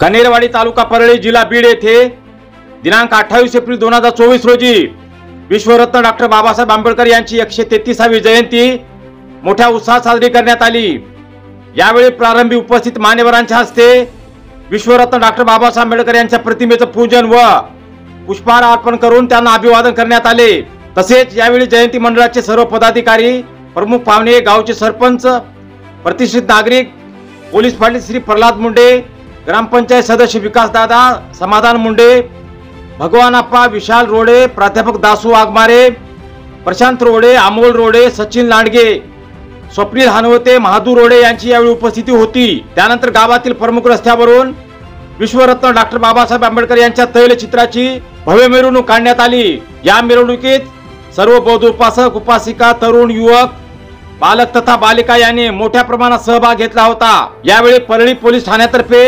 कनेरवाडी तालुका परळी जिल्हा बीड येथे दिनांक 28 एप्रिल 2024 रोजी विश्वरत्न डॉक्टर बाबासाहेब आंबेडकर यांची 133वी जयंती मोठ्या उत्साहात साजरी करण्यात आली। यावेळी प्रारंभी उपस्थित मान्यवरांच्या हस्ते विश्वरत्न डॉक्टर बाबासाहेब आंबेडकर यांच्या प्रतिमेचं पूजन व पुष्पहार अर्पण करून त्यांना अभिवादन करण्यात आले। तसेच यावेळी जयंती मंडळाचे सर्व पदाधिकारी, प्रमुख पाहुणे, गावचे सरपंच, प्रतिष्ठित नागरिक, पोलीस पाटील श्री प्रल्हाद मुंडे, ग्रामपंचायत सदस्य विकास दादा समाधान मुंडे, भगवान अप्पा, विशाल रोडे, प्राध्यापक दासू वाघमारे, प्रशांत रोडे, अमोल रोडे, सचिन लांडगे, स्वप्नील हनवते, महादू रोडे यांची यावेळी उपस्थिती होती। त्यानंतर गावातील प्रमुख रस्त्यावरून विश्वरत्न डॉक्टर बाबासाहेब आंबेडकर यांच्या तैलचित्राची भव्य मिरवणूक काढण्यात आली। या मिरवणुकीत सर्व बौद्ध उपासक, उपासिका, तरुण, युवक, बालक तथा बालिका यांनी मोठ्या प्रमाणात सहभाग घेतला होता। यावेळी परळी पोलीस ठाण्यातर्फे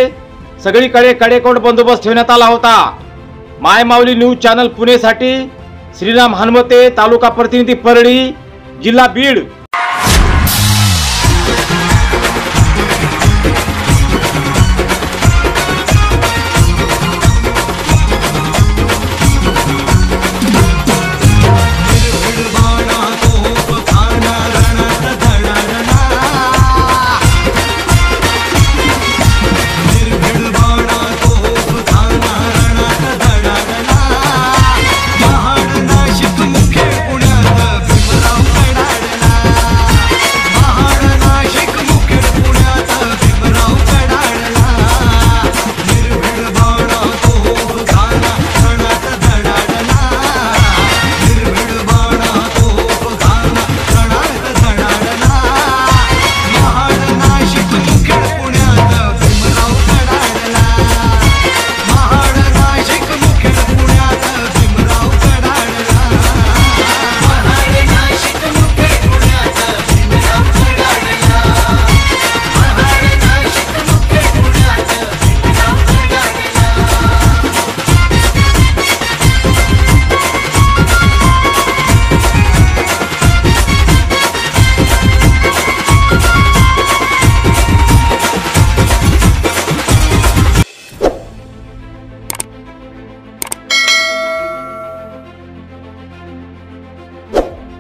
सगळीकडे कडेकोट बंदोबस्त ठेवण्यात आला होता। माय माऊली न्यूज चॅनल पुणे साठी श्रीराम हनवते, तालुका प्रतिनिधी परळी, जिल्हा बीड।